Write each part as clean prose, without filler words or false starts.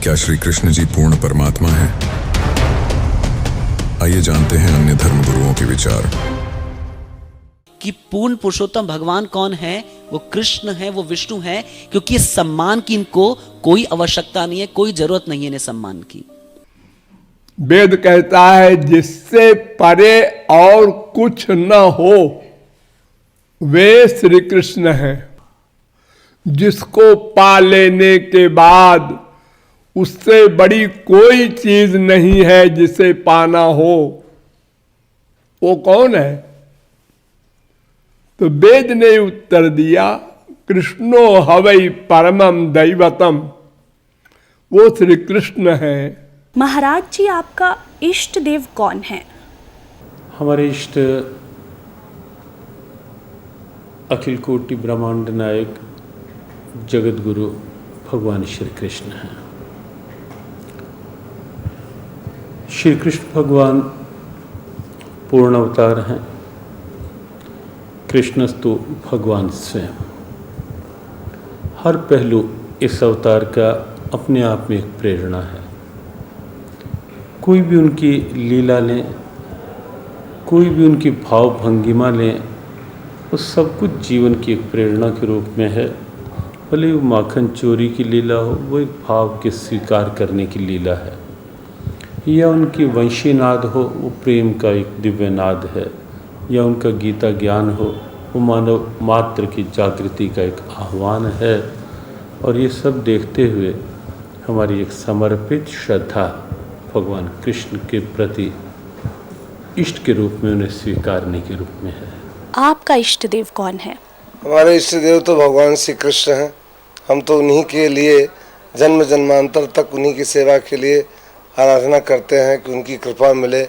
क्या श्री कृष्ण जी पूर्ण परमात्मा हैं? आइए जानते हैं अन्य धर्म गुरुओं के विचार। कि पूर्ण पुरुषोत्तम भगवान कौन है? वो कृष्ण है, वो विष्णु है, क्योंकि इस सम्मान की इनको कोई आवश्यकता नहीं है, कोई जरूरत नहीं है इन्हें सम्मान की। वेद कहता है जिससे परे और कुछ न हो वे श्री कृष्ण हैं। जिसको पा लेने के बाद उससे बड़ी कोई चीज नहीं है जिसे पाना हो, वो कौन है? तो वेद ने उत्तर दिया, कृष्णो हवै परमम दैवतम, वो श्री कृष्ण है। महाराज जी, आपका इष्ट देव कौन है? हमारे इष्ट अखिल कोटि ब्रह्मांड नायक जगत गुरु भगवान श्री कृष्ण हैं। श्री कृष्ण भगवान पूर्ण अवतार हैं। कृष्णस्तु भगवान स्वयं। हर पहलू इस अवतार का अपने आप में एक प्रेरणा है। कोई भी उनकी लीला लें, कोई भी उनकी भाव भंगिमा लें, वो सब कुछ जीवन की एक प्रेरणा के रूप में है। भले वो माखन चोरी की लीला हो, वो एक भाव के स्वीकार करने की लीला है, या उनकी वंशी नाद हो, वो प्रेम का एक दिव्य नाद है, या उनका गीता ज्ञान हो, वो मानव मात्र की जागृति का एक आह्वान है। और ये सब देखते हुए हमारी एक समर्पित श्रद्धा भगवान कृष्ण के प्रति इष्ट के रूप में उन्हें स्वीकारने के रूप में है। आपका इष्ट देव कौन है? हमारे इष्ट देव तो भगवान श्री कृष्ण हैं। हम तो उन्हीं के लिए जन्म जन्मांतर तक उन्हीं की सेवा के लिए आराधना करते हैं कि उनकी कृपा मिले,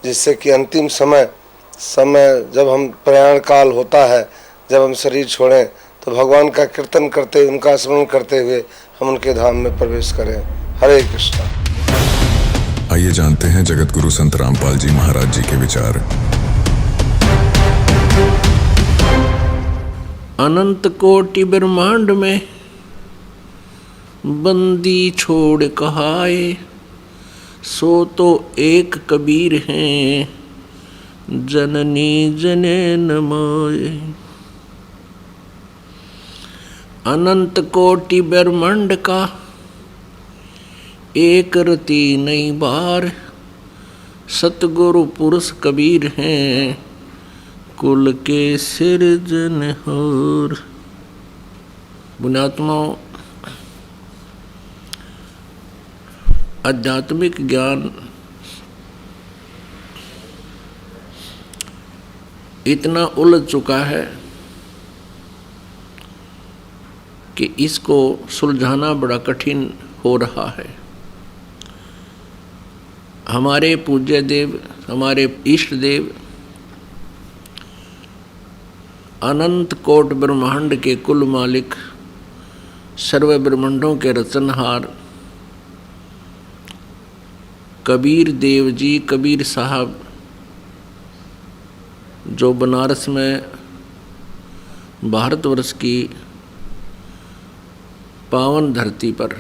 जिससे कि अंतिम समय जब हम प्रयाण काल होता है, जब हम शरीर छोड़ें, तो भगवान का कीर्तन करते, उनका स्मरण करते हुए हम उनके धाम में प्रवेश करें। हरे कृष्णा। आइए जानते हैं जगत गुरु संत रामपाल जी महाराज जी के विचार। अनंत कोटि ब्रह्मांड में बंदी छोड़ कहाए, सो तो एक कबीर हैं, जननी जने न माए। अनंत कोटि ब्रह्मांड का एक रति नई बार, सतगुरु पुरुष कबीर हैं, कुल के सिरजनहार। पुण्यात्माओं, आध्यात्मिक ज्ञान इतना उलझ चुका है कि इसको सुलझाना बड़ा कठिन हो रहा है। हमारे पूज्य देव, हमारे इष्ट देव अनंत कोट ब्रह्मांड के कुल मालिक, सर्व ब्रह्मांडों के रचनहार कबीर देव जी, कबीर साहब, जो बनारस में भारतवर्ष की पावन धरती पर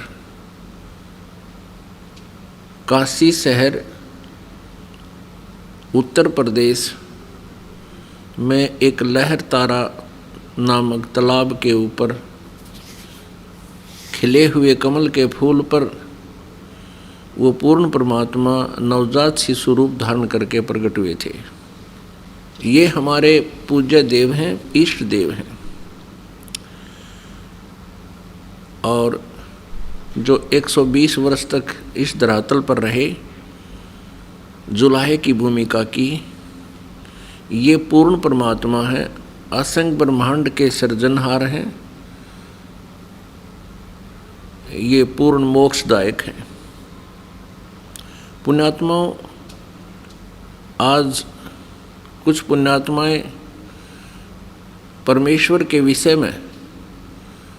काशी शहर उत्तर प्रदेश में एक लहर तारा नामक तालाब के ऊपर खिले हुए कमल के फूल पर वो पूर्ण परमात्मा नवजात शिशु रूप धारण करके प्रकट हुए थे। ये हमारे पूज्य देव हैं, इष्ट देव हैं, और जो 120 वर्ष तक इस धरातल पर रहे, जुलाहे की भूमिका की, ये पूर्ण परमात्मा है, असंख्य ब्रह्मांड के सृजनहार हैं, ये पूर्ण मोक्षदायक हैं। पुण्यात्माओं, आज कुछ पुण्यात्माएं परमेश्वर के विषय में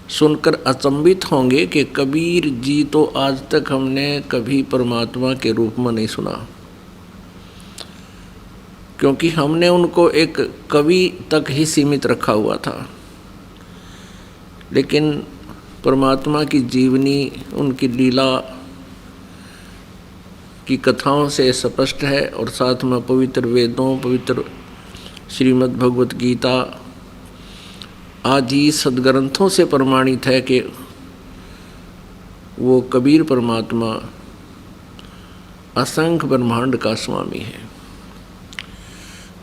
सुनकर अचंभित होंगे कि कबीर जी तो आज तक हमने कभी परमात्मा के रूप में नहीं सुना, क्योंकि हमने उनको एक कवि तक ही सीमित रखा हुआ था। लेकिन परमात्मा की जीवनी, उनकी लीला की कथाओं से स्पष्ट है और साथ में पवित्र वेदों, पवित्र श्रीमद् भगवत गीता आदि सदग्रंथों से प्रमाणित है कि वो कबीर परमात्मा असंख्य ब्रह्मांड का स्वामी है।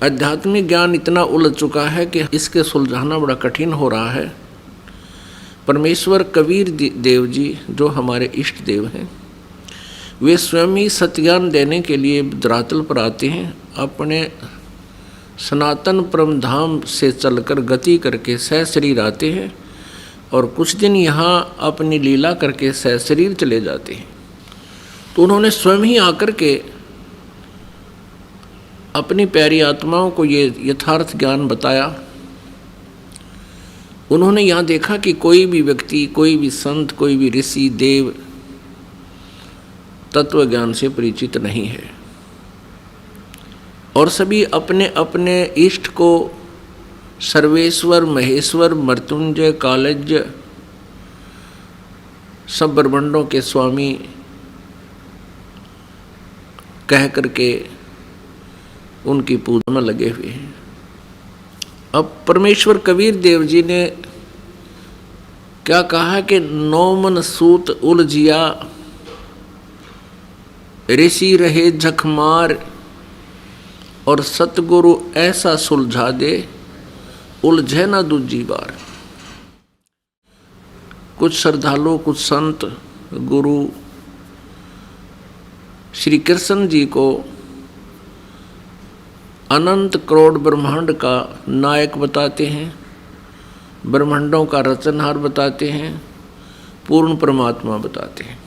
आध्यात्मिक ज्ञान इतना उलझ चुका है कि इसके सुलझाना बड़ा कठिन हो रहा है। परमेश्वर कबीर देव जी जो हमारे इष्ट देव हैं, वे स्वयं ही सत्यान देने के लिए धरातल पर आते हैं। अपने सनातन परम धाम से चलकर गति करके सहशरीर आते हैं और कुछ दिन यहाँ अपनी लीला करके सहशरीर चले जाते हैं। तो उन्होंने स्वयं ही आकर के अपनी प्यारी आत्माओं को ये यथार्थ ज्ञान बताया। उन्होंने यहाँ देखा कि कोई भी व्यक्ति, कोई भी संत, कोई भी ऋषि देव तत्व ज्ञान से परिचित नहीं है और सभी अपने अपने इष्ट को सर्वेश्वर, महेश्वर, मृत्युंजय, कालज्ञ, सब ब्रह्मांडों के स्वामी कह करके उनकी पूजा में लगे हुए हैं। अब परमेश्वर कबीर देव जी ने क्या कहा कि नौ मन सूत उलझिया, ऋषि रहे झकमार, और सतगुरु ऐसा सुलझा दे उलझे ना दूजी बार। कुछ श्रद्धालु, कुछ संत गुरु श्री कृष्ण जी को अनंत करोड़ ब्रह्मांड का नायक बताते हैं, ब्रह्मांडों का रचनहार बताते हैं, पूर्ण परमात्मा बताते हैं।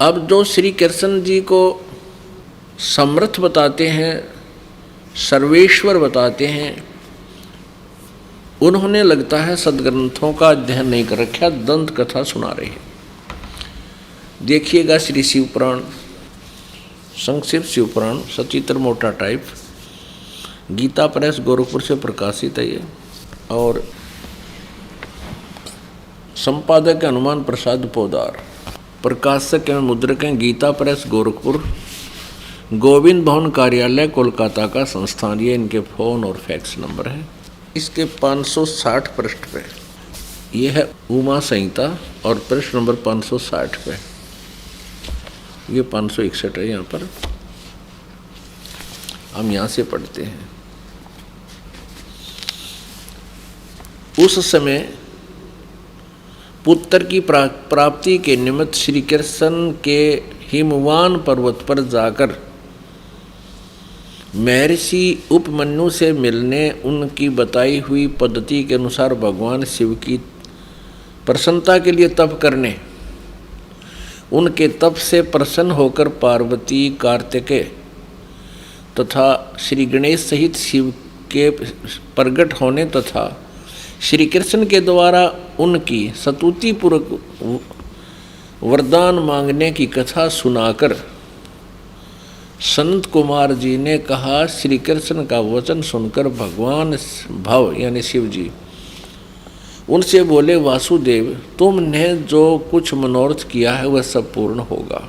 अब जो श्री कृष्ण जी को समर्थ बताते हैं, सर्वेश्वर बताते हैं, उन्होंने लगता है सदग्रंथों का अध्ययन नहीं कर रखा, दंत कथा सुना रहे हैं। देखिएगा श्री शिव पुराण, संक्षिप्त शिव पुराण, सचित्र मोटा टाइप, गीता प्रेस गोरखपुर से प्रकाशित है ये, और संपादक है हनुमान प्रसाद पोदार, प्रकाशक एवं मुद्रक हैं गीता प्रेस गोरखपुर, गोविंद भवन कार्यालय कोलकाता का संस्थान। ये इनके फ़ोन और फैक्स नंबर है। इसके 560 पृष्ठ पे ये है उमा संहिता और पृष्ठ नंबर 560 पे, ये 561 है। यहाँ पर हम यहाँ से पढ़ते हैं। उस समय पुत्र की प्राप्ति के निमित्त श्री कृष्ण के हिमवान पर्वत पर जाकर महर्षि उपमन्यु से मिलने उनकी बताई हुई पद्धति के अनुसार भगवान शिव की प्रसन्नता के लिए तप करने, उनके तप से प्रसन्न होकर पार्वती, कार्तिकेय तथा श्री गणेश सहित शिव के प्रकट होने तथा श्री कृष्ण के द्वारा उनकी स्तुति पूर्वक वरदान मांगने की कथा सुनाकर संत कुमार जी ने कहा, श्री कृष्ण का वचन सुनकर भगवान भव यानी शिव जी उनसे बोले, वासुदेव तुमने जो कुछ मनोरथ किया है वह सब पूर्ण होगा।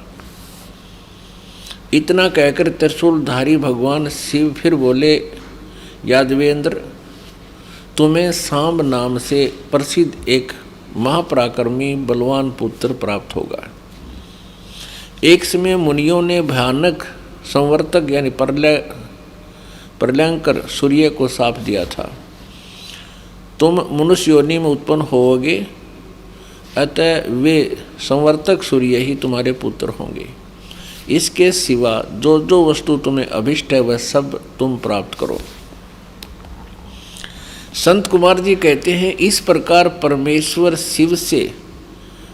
इतना कहकर त्रिशूलधारी भगवान शिव फिर बोले, यादवेंद्र तुम्हें सांब नाम से प्रसिद्ध एक महापराक्रमी बलवान पुत्र प्राप्त होगा। एक समय मुनियों ने भयानक संवर्तक यानी प्रलयंकर सूर्य को शाप दिया था, तुम मनुष्य योनि में उत्पन्न होोगे, अतः वे संवर्तक सूर्य ही तुम्हारे पुत्र होंगे। इसके सिवा जो जो वस्तु तुम्हें अभिष्ट है वह सब तुम प्राप्त करो। संत कुमार जी कहते हैं, इस प्रकार परमेश्वर शिव से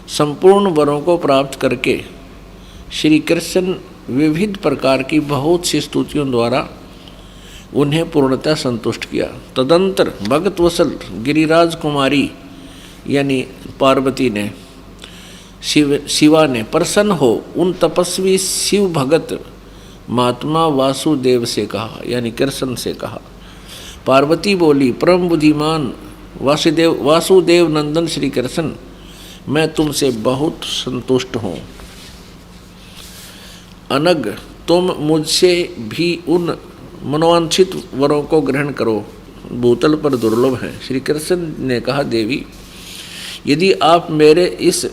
संपूर्ण वरों को प्राप्त करके श्री कृष्ण विविध प्रकार की बहुत सी स्तुतियों द्वारा उन्हें पूर्णतः संतुष्ट किया। तदंतर भगत वसल गिरिराज कुमारी यानी पार्वती ने शिवा ने प्रसन्न हो उन तपस्वी शिव भगत महात्मा वासुदेव से कहा यानी कृष्ण से कहा। पार्वती बोली, परम बुद्धिमान वासुदेव नंदन श्री कृष्ण, मैं तुमसे बहुत संतुष्ट हूँ। अनग तुम मुझसे भी उन मनोवांछित वरों को ग्रहण करो, भूतल पर दुर्लभ है। श्री कृष्ण ने कहा, देवी यदि आप मेरे इस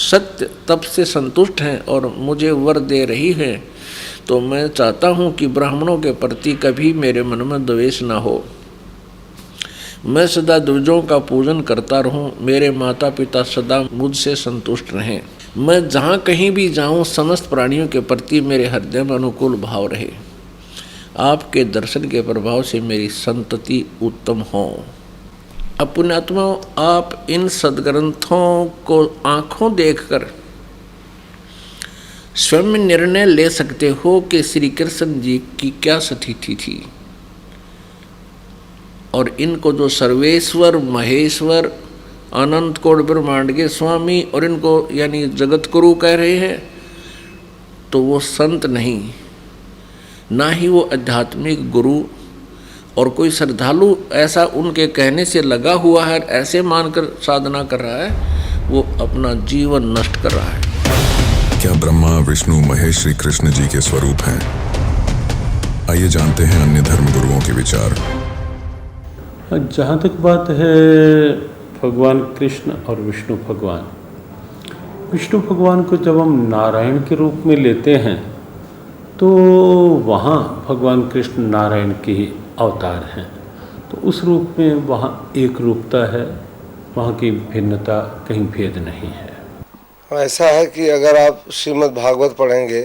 सत्य तप से संतुष्ट हैं और मुझे वर दे रही हैं, तो मैं चाहता हूँ कि ब्राह्मणों के प्रति कभी मेरे मन में द्वेष न हो। मैं सदा द्विजों का पूजन करता रहूं, मेरे माता पिता सदा मुझसे संतुष्ट रहें। मैं जहाँ कहीं भी जाऊं, समस्त प्राणियों के प्रति मेरे हृदय में अनुकूल भाव रहे। आपके दर्शन के प्रभाव से मेरी संतति उत्तम हो। अब पुण्यात्मा, आप इन सद्ग्रंथों को आँखों देखकर स्वयं निर्णय ले सकते हो कि श्री कृष्ण जी की क्या स्थिति थी, और इनको जो सर्वेश्वर, महेश्वर, अनंत कोट ब्रह्मांड के स्वामी और इनको यानी जगत गुरु कह रहे हैं, तो वो संत नहीं, ना ही वो आध्यात्मिक गुरु, और कोई श्रद्धालु ऐसा उनके कहने से लगा हुआ है, ऐसे मानकर साधना कर रहा है, वो अपना जीवन नष्ट कर रहा है। क्या ब्रह्मा, विष्णु, महेश श्री कृष्ण जी के स्वरूप हैं? आइए जानते हैं अन्य धर्म गुरुओं के विचार। जहाँ तक बात है भगवान कृष्ण और विष्णु भगवान, विष्णु भगवान को जब हम नारायण के रूप में लेते हैं तो वहाँ भगवान कृष्ण नारायण के ही अवतार हैं, तो उस रूप में वहाँ एक रूपता है, वहाँ की भिन्नता कहीं भेद नहीं है। ऐसा है कि अगर आप श्रीमद् भागवत पढ़ेंगे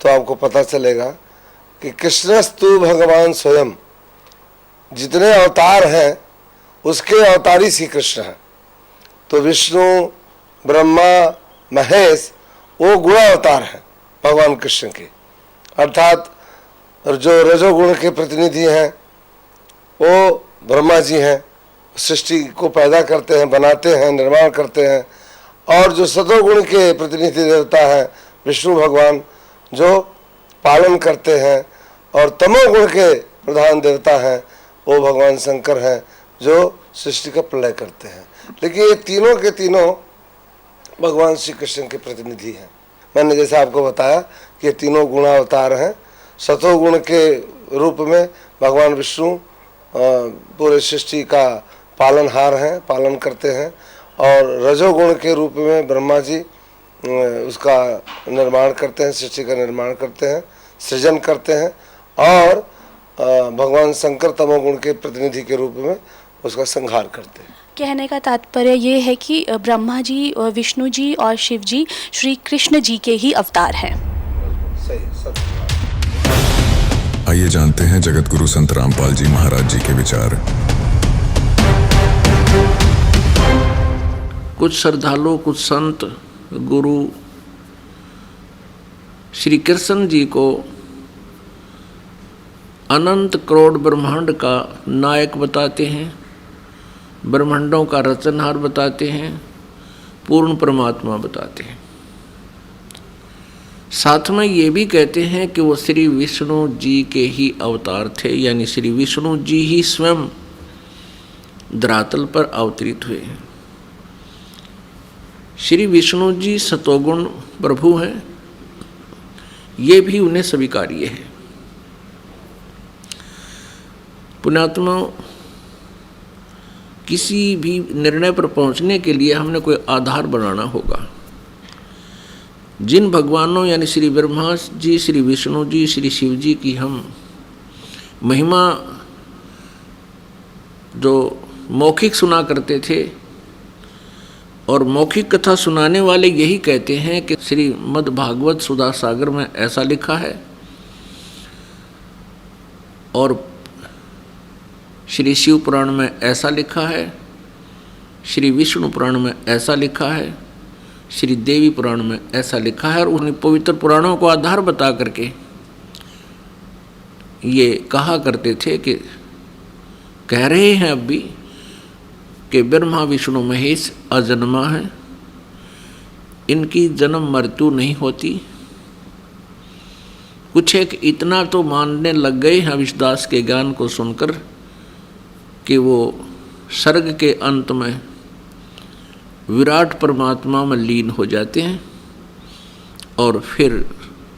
तो आपको पता चलेगा कि कृष्णस्तु भगवान स्वयं, जितने अवतार हैं उसके अवतारी श्री कृष्ण हैं। तो विष्णु, ब्रह्मा, महेश वो गुण अवतार हैं भगवान कृष्ण के, अर्थात जो रजोगुण के प्रतिनिधि हैं वो ब्रह्मा जी हैं, सृष्टि को पैदा करते हैं, बनाते हैं, निर्माण करते हैं। और जो सतोगुण के प्रतिनिधि देवता हैं विष्णु भगवान, जो पालन करते हैं, और तमोगुण के प्रधान देवता हैं वो भगवान शंकर हैं, जो सृष्टि का प्रलय करते हैं। लेकिन ये तीनों के तीनों भगवान श्री कृष्ण के प्रतिनिधि हैं। मैंने जैसे आपको बताया कि ये तीनों गुणावतार हैं। सतोगुण के रूप में भगवान विष्णु पूरे सृष्टि का पालनहार हैं, पालन करते हैं, और रजोगुण के रूप में ब्रह्मा जी उसका निर्माण करते हैं, सृष्टि का निर्माण करते हैं, सृजन करते हैं, और भगवान शंकर तमोगुण के प्रतिनिधि के रूप में उसका संहार करते हैं। कहने का तात्पर्य ये है कि ब्रह्मा जी, विष्णु जी और शिव जी श्री कृष्ण जी के ही अवतार हैं। सही, सब। आइए जानते हैं जगत गुरु संत रामपाल जी महाराज जी के विचार। कुछ श्रद्धालु, कुछ संत गुरु श्री कृष्ण जी को अनंत करोड़ ब्रह्मांड का नायक बताते हैं, ब्रह्मांडों का रचनहार बताते हैं, पूर्ण परमात्मा बताते हैं। साथ में ये भी कहते हैं कि वो श्री विष्णु जी के ही अवतार थे, यानी श्री विष्णु जी ही स्वयं धरातल पर अवतरित हुए हैं। श्री विष्णु जी सतोगुण प्रभु हैं, ये भी उन्हें स्वीकार्य है। पुण्यात्मा, किसी भी निर्णय पर पहुंचने के लिए हमने कोई आधार बनाना होगा। जिन भगवानों यानी श्री ब्रह्मा जी, श्री विष्णु जी, श्री शिव जी की हम महिमा जो मौखिक सुना करते थे, और मौखिक कथा सुनाने वाले यही कहते हैं कि श्रीमद् भागवत सुधा सागर में ऐसा लिखा है, और श्री शिव पुराण में ऐसा लिखा है, श्री विष्णु पुराण में ऐसा लिखा है, श्री देवी पुराण में ऐसा लिखा है। और उन पवित्र पुराणों को आधार बता करके ये कहा करते थे कि कह रहे हैं अब भी कि ब्रह्मा विष्णु महेश अजन्मा है, इनकी जन्म मृत्यु नहीं होती। कुछ एक इतना तो मानने लग गए हैं विश्वास के ज्ञान को सुनकर कि वो सर्ग के अंत में विराट परमात्मा में लीन हो जाते हैं, और फिर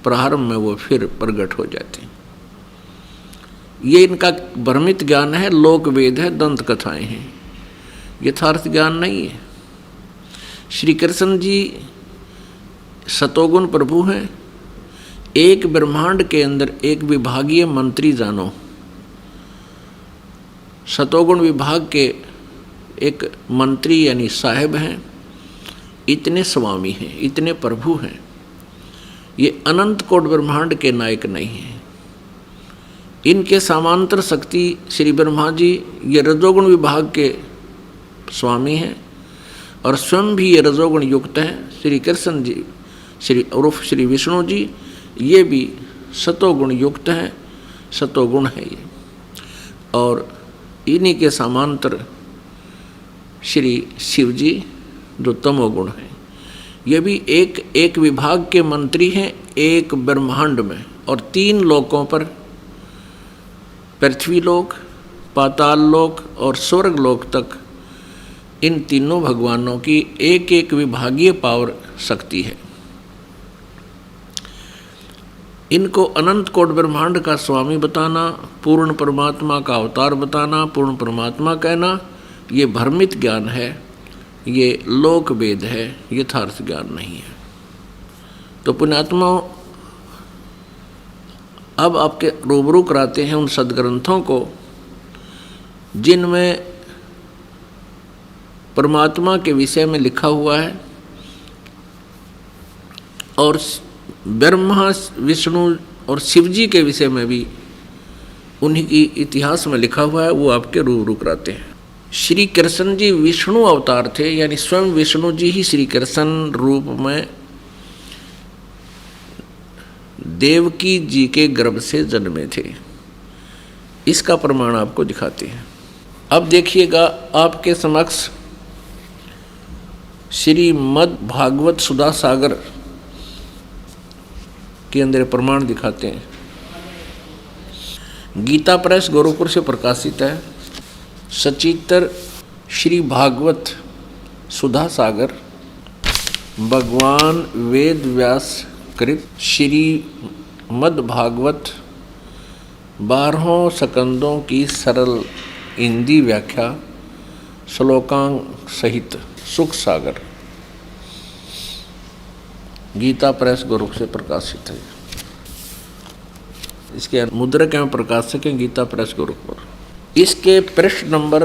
प्रारंभ में वो फिर प्रकट हो जाते हैं। ये इनका भ्रमित ज्ञान है, लोक वेद है, दंत कथाएं हैं, यथार्थ ज्ञान नहीं है। श्री कृष्ण जी सतोगुण प्रभु हैं। एक ब्रह्मांड के अंदर एक विभागीय मंत्री जानो, सतोगुण विभाग के एक मंत्री यानी साहेब हैं, इतने स्वामी हैं, इतने प्रभु हैं। ये अनंत कोट ब्रह्मांड के नायक नहीं हैं। इनके समांतर शक्ति श्री ब्रह्मा जी ये रजोगुण विभाग के स्वामी हैं और स्वयं भी ये रजोगुण युक्त हैं। श्री कृष्ण जी उर्फ श्री विष्णु जी ये भी सतोगुण युक्त हैं, सतोगुण है ये। और इन्हीं के समांतर श्री शिव जी जो तमोगुण हैं, ये भी एक विभाग के मंत्री हैं एक ब्रह्मांड में। और 3 लोकों पर, पृथ्वी लोक, पाताल लोक और स्वर्ग लोक तक इन तीनों भगवानों की एक विभागीय पावर शक्ति है। इनको अनंत कोट ब्रह्मांड का स्वामी बताना, पूर्ण परमात्मा का अवतार बताना, पूर्ण परमात्मा कहना, ये भ्रमित ज्ञान है, ये लोक वेद है, यथार्थ ज्ञान नहीं है। तो पुण्यात्माओं, अब आपके रूबरू कराते हैं उन सदग्रंथों को जिनमें परमात्मा के विषय में लिखा हुआ है और ब्रह्मा, विष्णु और शिव जी के विषय में भी उन्हीं की इतिहास में लिखा हुआ है, वो आपके रूबरू कराते हैं। श्री कृष्ण जी विष्णु अवतार थे, यानी स्वयं विष्णु जी ही श्री कृष्ण रूप में देवकी जी के गर्भ से जन्मे थे। इसका प्रमाण आपको दिखाते हैं। अब देखिएगा, आपके समक्ष श्रीमद् भागवत सुधा सागर के अंदर प्रमाण दिखाते हैं। गीता प्रेस गोरखपुर से प्रकाशित है। सचित्र श्री भागवत सुधा सागर भगवान वेद व्यास कृत श्रीमद् भागवत 12 स्कंदों की सरल हिंदी व्याख्या श्लोकांक सहित सुख सागर, गीता प्रेस गोरखपुर से प्रकाशित है। इसके मुद्रक एवं प्रकाशक हैं गीता प्रेस गोरखपुर। इसके पृष्ठ नंबर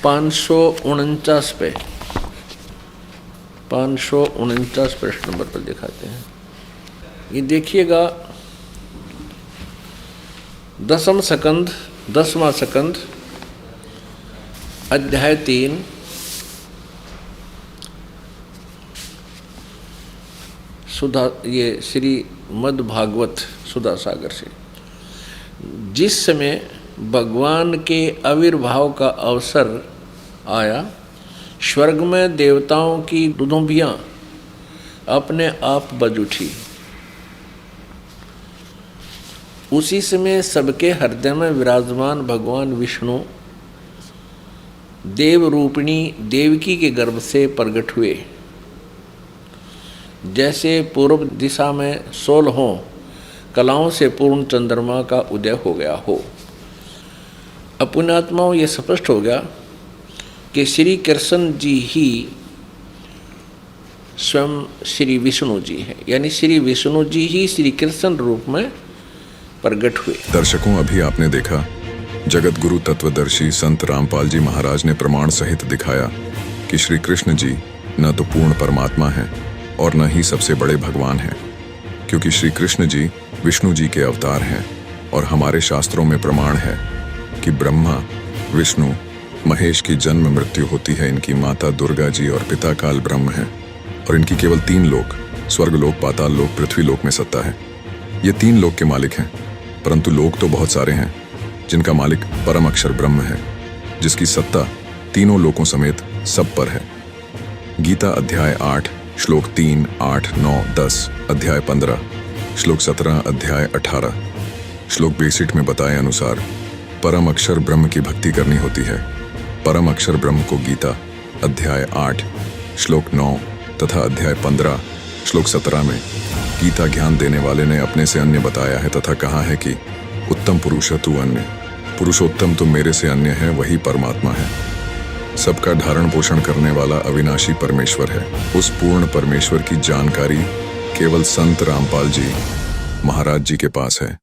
549 पे 549 पृष्ठ नंबर पर दिखाते हैं। ये देखिएगा, 10वां स्कंद अध्याय 3 सुधा, ये श्रीमद् भागवत सुधा सागर से। जिस समय भगवान के आविर्भाव का अवसर आया, स्वर्ग में देवताओं की दुदुम्बियाँ अपने आप बज उठी। उसी समय सबके हृदय में विराजमान भगवान विष्णु देव रूपिणी देवकी के गर्भ से प्रकट हुए। जैसे पूर्व दिशा में 16 कलाओं से पूर्ण चंद्रमा का उदय हो गया हो। पुण्यात्माओं, ये स्पष्ट हो गया कि श्री कृष्ण जी ही स्वयं श्री विष्णु जी हैं, यानी श्री विष्णु जी ही श्री कृष्ण रूप में प्रकट हुए। दर्शकों, अभी आपने देखा जगत गुरु तत्वदर्शी संत रामपाल जी महाराज ने प्रमाण सहित दिखाया कि श्री कृष्ण जी न तो पूर्ण परमात्मा हैं और न ही सबसे बड़े भगवान हैं, क्योंकि श्री कृष्ण जी विष्णु जी के अवतार हैं। और हमारे शास्त्रों में प्रमाण है कि ब्रह्मा, विष्णु, महेश की जन्म मृत्यु होती है इनकी माता दुर्गा जी और पिता काल ब्रह्म हैं। और इनकी केवल 3 लोक, स्वर्ग लोक, पाताल लोक, पृथ्वी लोक में सत्ता है। ये 3 लोक के मालिक हैं, परंतु लोक तो बहुत सारे हैं जिनका मालिक परम अक्षर ब्रह्म है, जिसकी सत्ता तीनों लोकों समेत सब पर है। गीता अध्याय 8 श्लोक 3, 8, 9, 10, अध्याय 15, श्लोक 17, अध्याय 18, श्लोक 62 में बताए अनुसार परम अक्षर ब्रह्म की भक्ति करनी होती है। परम अक्षर ब्रह्म को गीता अध्याय 8 श्लोक 9 तथा अध्याय 15 श्लोक 17 में गीता ज्ञान देने वाले ने अपने से अन्य बताया है तथा कहा है कि उत्तम पुरुष तू अन्य, पुरुषोत्तम तो मेरे से अन्य है, वही परमात्मा है। सबका धारण पोषण करने वाला अविनाशी परमेश्वर है। उस पूर्ण परमेश्वर की जानकारी केवल संत रामपाल जी महाराज जी के पास है।